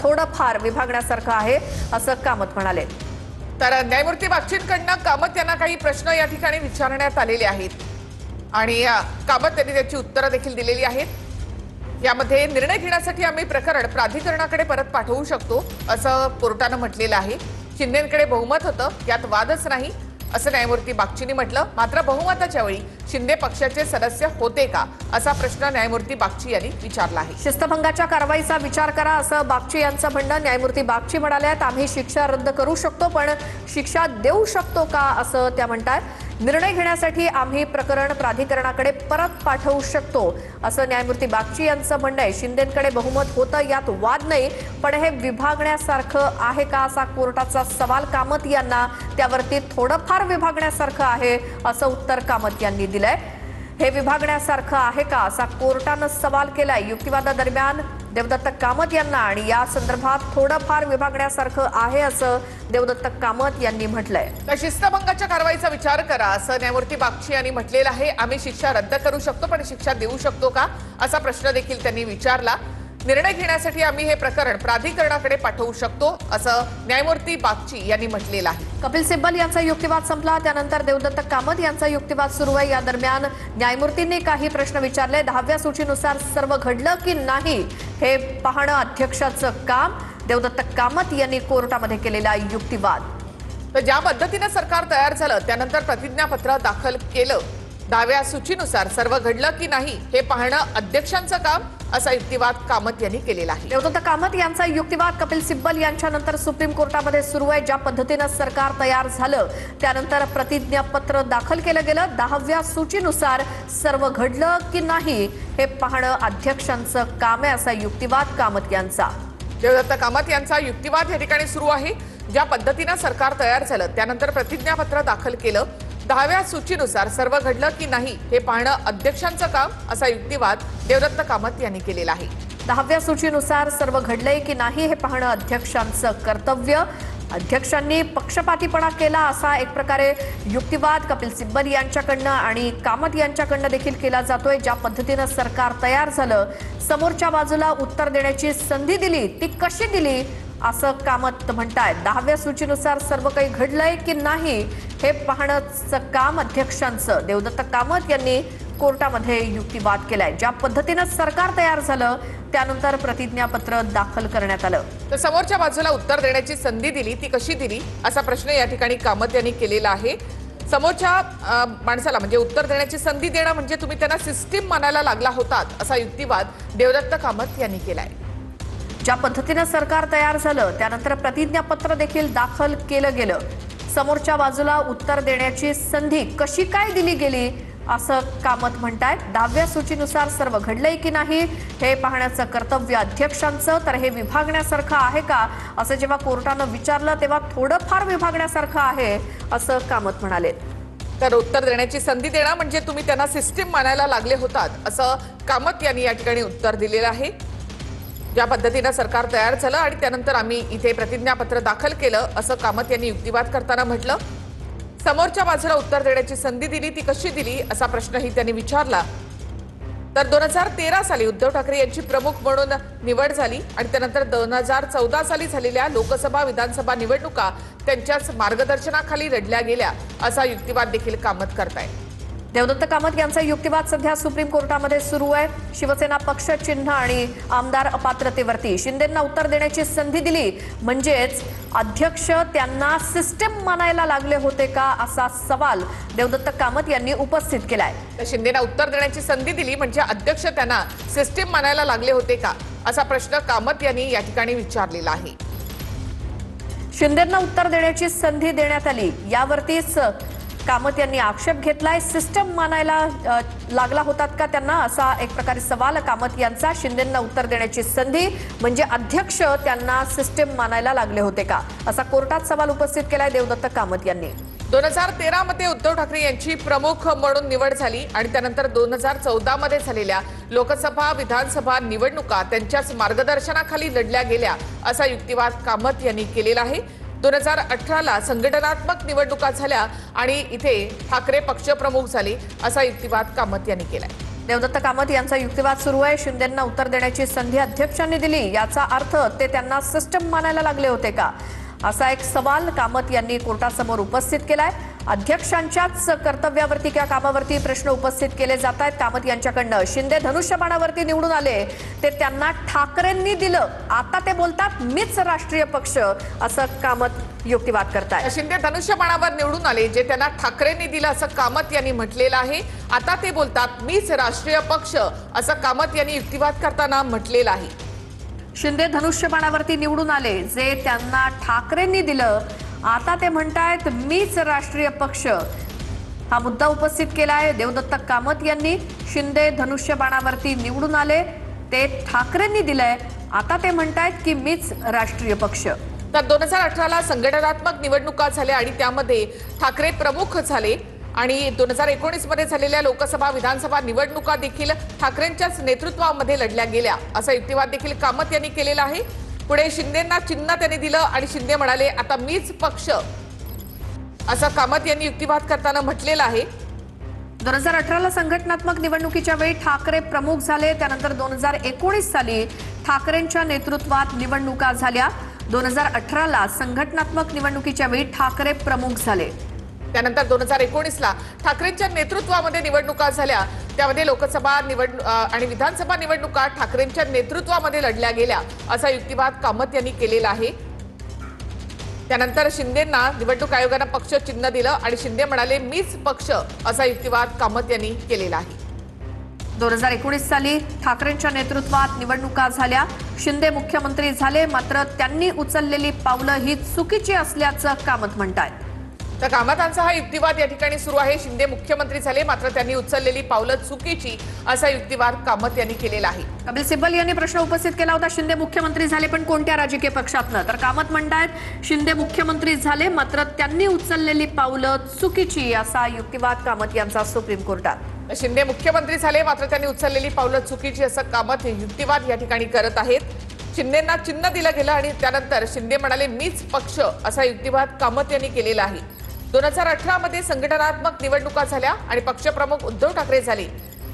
थोडंफार विभागण्यासारखं आहे असं कामत म्हणाले। तर न्यायमूर्ती बागचींकडनं कामत यांना काही प्रश्न या ठिकाणी विचारण्यात आलेले आहेत आणि कामत यांनी त्याची उत्तरं देखील दिलेली आहेत। यामध्ये निर्णय घेण्यासाठी आम्ही प्रकरण प्राधिकरणाकडे परत पाठवू शकतो असं कोर्टानं म्हटलेलं आहे। शिंदेंकडे बहुमत होतं, यात वादच नाही असं न्यायमूर्ती बागचींनी म्हटलं। मात्र बहुमताच्या वेळी शिंदे पक्षाचे सदस्य होते का असा प्रश्न न्यायमूर्ती बागची यांनी विचारला आहे। शिस्तभंगाच्या कारवाईचा विचार करा असं बागची यांचं म्हणणं। न्यायमूर्ती बागची म्हणाल्यात आम्ही शिक्षा रद्द करू शकतो पण शिक्षा देऊ शकतो का असं त्या म्हणतात। निर्णय घेण्यासाठी आम्ही प्रकरण प्राधिकरणाकडे परत पाठवू शकतो असं न्यायमूर्ती बागची यांचं म्हणणं आहे। शिंदेंकडे बहुमत होतं, यात वाद नाही, पण हे विभागण्यासारखं आहे का असा कोर्टाचा सवाल कामत यांना। त्यावरती थोडंफार विभागण्यासारखं आहे असं उत्तर कामत यांनी दिलंय। हे विभागण्यासारखं आहे का असा कोर्टानं सवाल केलाय। युक्तिवादादरम्यान देवदत्त कामत यांना आणि या संदर्भात थोडंफार विभागण्यासारखं आहे असं देवदत्त कामत यांनी म्हटलंय। तर शिस्तभंगाच्या कारवाईचा विचार करा असं न्यायमूर्ती बागची यांनी म्हटलेलं आहे। आम्ही शिक्षा रद्द करू शकतो पण शिक्षा देऊ शकतो का असा प्रश्न देखील त्यांनी विचारला। निर्णय घेण्यासाठी आम्ही हे प्रकरण प्राधिकरणाकडे पाठवू शकतो असं न्यायमूर्ती बागची यांनी म्हटलेलं आहे। कपिल सिब्बल यांचा युक्तिवाद संपला, त्यानंतर देवदत्त कामत यांचा युक्तिवाद सुरू आहे। या दरम्यान न्यायमूर्तींनी काही प्रश्न विचारले। 10व्या सूचीनुसार सर्व घडलं की नाही हे पाहणं अध्यक्षाचं काम। देवदत्त कामत यांनी कोर्टामध्ये केलेला युक्तिवाद। तर ज्या पद्धतीने सरकार तयार झालं त्यानंतर प्रतिज्ञापत्र दाखल केलं, 10व्या सूचीनुसार सर्व घडलं की नाही हे पाहणं अध्यक्षांचं काम असा युक्तिवाद कामत यांनी केलेला आहे। देवदत्त कामत यांचा युक्तिवाद कपिल सिब्बल यांच्यानंतर सुप्रीम कोर्टामध्ये सुरू आहे। ज्या पद्धतीनं सरकार तयार झालं त्यानंतर प्रतिज्ञापत्र दाखल केलं गेलं। 10व्या सूचीनुसार सर्व घडलं की नाही हे पाहणं अध्यक्षांचं काम आहे असा युक्तिवाद कामत यांचा। देवदत्त कामत यांचा युक्तिवाद या ठिकाणी सुरू आहे। ज्या पद्धतीनं सरकार तयार झालं त्यानंतर प्रतिज्ञापत्र दाखल केलं, 10व्या सूचीनुसार सर्व घडलं की नाही हे पाहणं अध्यक्षांचं काम असा युक्तिवाद देवदत्त कामत यांनी केलेला आहे। 10व्या सूचीनुसार सर्व घडलंय की नाही हे पाहणं अध्यक्षांचं कर्तव्य। अध्यक्षांनी पक्षपातीपणा केला असा एक प्रकारे युक्तिवाद कपिल सिब्बल यांच्याकडनं आणि कामत यांच्याकडनं देखील केला जातोय। ज्या पद्धतीनं सरकार तयार झालं, समोरच्या बाजूला उत्तर देण्याची संधी दिली, ती कशी दिली असं कामत म्हणतायत। 10व्या सूचीनुसार सर्व काही घडलंय की नाही हे पाहण्याचं काम अध्यक्षांचं। देवदत्त कामत यांनी कोर्टामध्ये युक्तिवाद केलाय। ज्या पद्धतीनं सरकार तयार झालं त्यानंतर प्रतिज्ञापत्र दाखल करण्यात आलं। तर समोरच्या बाजूला उत्तर देण्याची संधी दिली, ती कशी दिली असा प्रश्न या ठिकाणी कामत यांनी केलेला आहे। समोरच्या माणसाला म्हणजे उत्तर देण्याची संधी देणं म्हणजे तुम्ही त्यांना सिस्टीम मानायला लागला होतात असा युक्तिवाद देवदत्त कामत यांनी केलाय। ज्या पद्धतीनं सरकार तयार झालं त्यानंतर प्रतिज्ञापत्र देखील दाखल केलं गेलं। समोरच्या बाजूला उत्तर देण्याची संधी कशी काय दिली गेली असं कामत म्हणतायत। 10व्या सूचीनुसार सर्व घडलंय की नाही हे पाहण्याचं कर्तव्य अध्यक्षांचं। तर हे विभागण्यासारखं आहे का असं जेव्हा कोर्टानं विचारलं तेव्हा थोडंफार विभागण्यासारखं आहे असं कामत म्हणाले। तर उत्तर देण्याची संधी देणं म्हणजे तुम्ही त्यांना सिस्टीम मानायला लागले होतात असं कामत यांनी या ठिकाणी उत्तर दिलेलं आहे। ज्या पद्धतीनं सरकार तयार झालं आणि त्यानंतर आम्ही इथे प्रतिज्ञापत्र दाखल केलं असं कामत यांनी युक्तिवाद करताना म्हटलं। समोरच्या बाजूला उत्तर देण्याची संधी दिली, ती कशी दिली असा प्रश्नही त्यांनी विचारला। तर 2013 साली उद्धव ठाकरे यांची प्रमुख म्हणून निवड झाली आणि त्यानंतर 2014 साली झालेल्या लोकसभा विधानसभा निवडणुका त्यांच्याच मार्गदर्शनाखाली लढल्या गेल्या असा युक्तिवाद देखील कामत करतायत। देवदत्त कामत यांचा युक्तिवाद सध्या सुप्रीम कोर्टामध्ये सुरू आहे। शिवसेना पक्ष चिन्ह आणि आमदार अपात्रतेवरती शिंदेंना उत्तर देण्याची संधी दिली म्हणजेच अध्यक्ष त्यांना सिस्टीम मानायला लागले होते का असा सवाल देवदत्त कामत यांनी उपस्थित केलाय। तर शिंदेंना उत्तर देण्याची संधी दिली म्हणजे अध्यक्ष त्यांना सिस्टीम मानायला लागले होते का असा प्रश्न कामत यांनी या ठिकाणी विचारलेला आहे। शिंदेंना उत्तर देण्याची संधी देण्यात आली यावरतीच कामत यांनी आक्षेप घेतलाय। सिस्टम मानायला लागला होतात का त्यांना असा एक प्रकारे सवाल कामत यांचा। शिंदेंना उत्तर देण्याची संधी म्हणजे अध्यक्ष त्यांना सिस्टम मानायला लागले होते का असा कोर्टात सवाल उपस्थित केलाय देवदत्त कामत यांनी। 2013 मध्ये उद्धव ठाकरे यांची प्रमुख म्हणून निवड झाली आणि त्यानंतर 2014 मध्ये झालेल्या लोकसभा विधानसभा निवडणुका त्यांच्याच मार्गदर्शनाखाली लढल्या गेल्या असा युक्तिवाद कामत यांनी केलेला आहे। 2018ला संघटनात्मक निवडणुका झाल्या आणि इथे ठाकरे पक्षप्रमुख झाले असा युक्तिवाद कामत यांनी केलाय। देवदत्त कामत यांचा युक्तिवाद सुरू आहे. शिंदेंना उत्तर देण्याची संधी अध्यक्षांनी दिली, याचा अर्थ ते त्यांना सिस्टम मानायला लागले होते का, असा एक सवाल कामत यांनी कोर्टासमोर उपस्थित केलाय. अध्यक्षांच्याच कर्तव्यावरती किंवा कामावरती प्रश्न उपस्थित केले जात आहेत कामत यांच्याकडनं. शिंदे धनुष्यबाणावरती निवडून आले, ते त्यांना ठाकरेंनी दिलं, आता ते बोलतात मीच राष्ट्रीय पक्ष, असं कामत युक्तिवाद करतायत. शिंदे धनुष्यबाणावर निवडून आले, जे त्यांना ठाकरेंनी दिलं असं कामत यांनी म्हटलेलं आहे. आता ते बोलतात मीच राष्ट्रीय पक्ष, असं कामत यांनी युक्तिवाद करताना म्हटलेलं आहे. शिंदे धनुष्यबाणावरती निवडून आले, जे त्यांना ठाकरेंनी दिलं, आता ते म्हणतायत मीच राष्ट्रीय पक्ष. हा मुद्दा उपस्थित केला आहे देवदत्त कामत यांनी. शिंदे धनुष्यबाणावरती निवडून आले, ते ठाकरेंनी दिलंय, आता ते म्हणतायत की मीच राष्ट्रीय पक्ष. तर 2018ला संघटनात्मक निवडणुका झाल्या आणि त्यामध्ये ठाकरे प्रमुख झाले आणि 2019 मध्ये झालेल्या लोकसभा विधानसभा निवडणुका देखील ठाकरेंच्याच नेतृत्वामध्ये लढल्या गेल्या, असा युक्तिवाद देखील कामत यांनी केलेला आहे. पुढे शिंदेंना चिन्ह त्यांनी दिलं आणि शिंदे म्हणाले आता मीच पक्ष, असं कामत यांनी युक्तिवाद करताना म्हटलेलं आहे. 2018ला संघटनात्मक निवडणुकीच्या वेळी ठाकरे प्रमुख झाले. त्यानंतर 2019 साली ठाकरेंच्या नेतृत्वात निवडणुका झाल्या. 2018ला संघटनात्मक निवडणुकीच्या वेळी ठाकरे प्रमुख झाले. त्यानंतर 2019ला ठाकरेंच्या नेतृत्वामध्ये निवडणुका झाल्या, त्यामध्ये लोकसभा आणि विधानसभा निवडणुका ठाकरेंच्या नेतृत्वामध्ये लढल्या गेल्या, असा युक्तिवाद कामत यांनी केलेला आहे. त्यानंतर शिंदेंना निवडणूक आयोगानं पक्ष चिन्ह दिलं आणि शिंदे म्हणाले मीच पक्ष, असा युक्तिवाद कामत यांनी केलेला आहे. 2019 साली ठाकरेंच्या नेतृत्वात निवडणुका झाल्या. शिंदे मुख्यमंत्री झाले, मात्र त्यांनी उचललेली पावलं ही चुकीची असल्याचं कामत म्हणतायत. तर कामतांचा हा युक्तिवाद या ठिकाणी सुरू आहे. शिंदे मुख्यमंत्री झाले, मात्र त्यांनी उचललेली पावलं चुकीची, असा युक्तिवाद कामत यांनी केलेला आहे. कपिल सिब्बल यांनी प्रश्न उपस्थित केला होता, शिंदे मुख्यमंत्री झाले पण कोणत्या राजकीय पक्षातनं. तर कामत म्हणतायत शिंदे मुख्यमंत्री झाले, मात्र त्यांनी उचललेली पावलं चुकीची, असा युक्तिवाद कामत यांचा सुप्रीम कोर्टात. शिंदे मुख्यमंत्री झाले, मात्र त्यांनी उचललेली पावलं चुकीची, असं कामत युक्तिवाद या ठिकाणी करत आहेत. शिंदेंना चिन्ह दिलं गेलं आणि त्यानंतर शिंदे म्हणाले मीच पक्ष, असा युक्तिवाद कामत यांनी केलेला आहे. 2018 मध्ये संघटनात्मक निवडणुका झाल्या आणि पक्षप्रमुख उद्धव ठाकरे झाले,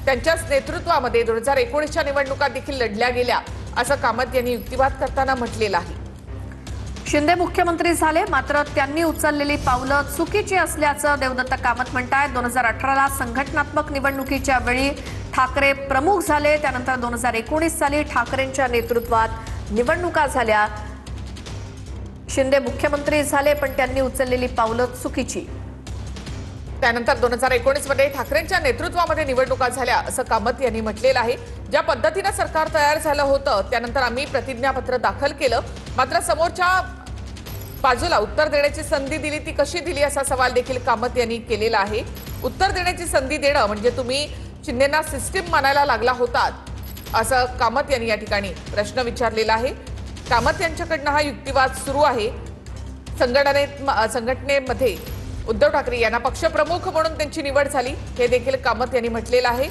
त्यांच्याच नेतृत्वामध्ये 2019च्या निवडणुका देखील लढल्या गेल्या, असं कामत यांनी युक्तिवाद करताना म्हटलेलं आहे. शिंदे मुख्यमंत्री झाले, मात्र त्यांनी उचललेली पावलं चुकीची असल्याचं देवदत्त कामत म्हणतायत. 2018ला संघटनात्मक निवडणुकीच्या वेळी ठाकरे प्रमुख झाले, त्यानंतर 2019 साली ठाकरेंच्या नेतृत्वात निवडणुका झाल्या. शिंदे मुख्यमंत्री झाले, पण त्यांनी उचललेली पावलं चुकीची. त्यानंतर 2019 मध्ये ठाकरेंच्या नेतृत्वामध्ये निवडणुका झाल्या, असं कामत यांनी म्हटलेलं आहे. ज्या पद्धतीनं सरकार तयार झालं होतं, त्यानंतर आम्ही प्रतिज्ञापत्र दाखल केलं, मात्र समोरच्या बाजूला उत्तर देण्याची संधी दिली, ती कशी दिली, असा सवाल देखील कामत यांनी केलेला आहे. उत्तर देण्याची संधी देणं म्हणजे तुम्ही शिंदेंना सिस्टीम मानायला लागला होतात, असं कामत यांनी या ठिकाणी प्रश्न विचारलेला आहे. कामत यांच्याकडनं हा युक्तिवाद सुरू आहे. संघटनेमध्ये उद्धव ठाकरे यांना पक्षप्रमुख म्हणून त्यांची निवड झाली, हे देखील कामत यांनी म्हटलेलं आहे.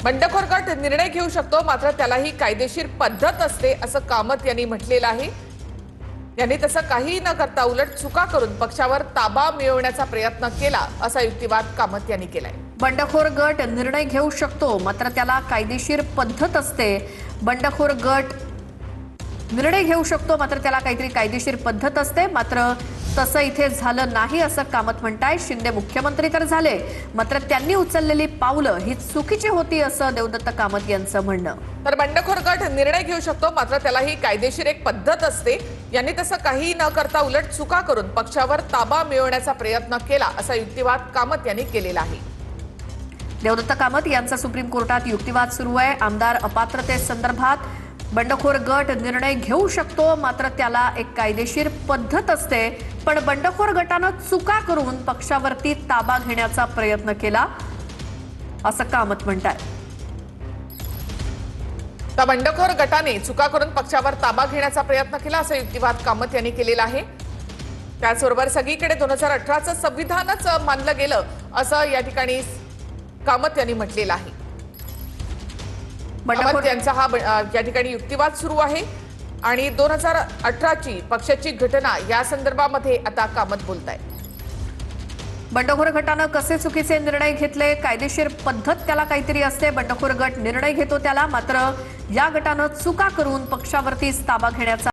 बंडखोर गट निर्णय घेऊ शकतो, मात्र त्यालाही कायदेशीर पद्धत असते, असं कामत यांनी म्हटलेलं आहे. यांनी तसं काही न करता उलट चुका करून पक्षावर ताबा मिळवण्याचा प्रयत्न केला, असा युक्तिवाद कामत यांनी केलाय. बंडखोर गट निर्णय घेऊ शकतो, मात्र त्याला कायदेशीर पद्धत असते. बंडखोर गट निर्णय घेऊ शकतो, मात्र त्याला काहीतरी कायदेशीर पद्धत असते, मात्र तसं इथे झालं नाही, असं कामत म्हणताय. शिंदे मुख्यमंत्री तर झाले, मात्र त्यांनी उचललेली पावलं ही चुकीची होती, असं देवदत्त कामत यांचं म्हणणं. तर बंडखोर गट निर्णय घेऊ शकतो, मात्र त्यालाही कायदेशीर एक पद्धत असते. यांनी तसं काही न करता उलट चुका करून पक्षावर ताबा मिळवण्याचा प्रयत्न केला, असा युक्तिवाद कामत यांनी केलेला आहे. देवदत्त कामत यांचा सुप्रीम कोर्टात युक्तिवाद सुरू आहे. आमदार अपात्रतेसंदर्भात बंडखोर गट निर्णय घेऊ शकतो, मात्र त्याला एक कायदेशीर पद्धत असते, पण बंडखोर गटानं चुका करून पक्षावरती ताबा घेण्याचा प्रयत्न केला, असं कामत म्हणतात. तर बंडखोर गटाने चुका करून पक्षावर ताबा घेण्याचा प्रयत्न केला, असा युक्तिवाद कामत यांनी केलेला आहे. त्याचबरोबर सगळीकडे 2018चं संविधानच मानलं गेलं, असं या ठिकाणी कामत यांनी म्हटलेलं आहे. कामत यांचा हा या ठिकाणी युक्तिवाद सुरू आहे आणि 2018ची पक्षाची घटना या संदर्भामध्ये आता कामत बोलतायत. बंडखोर गटानं कसे चुकीचे निर्णय घेतले, कायदेशीर पद्धत त्याला काहीतरी असते. बंडखोर गट निर्णय घेतो त्याला, मात्र या गटानं चुका करून पक्षावरतीच ताबा घेण्याचा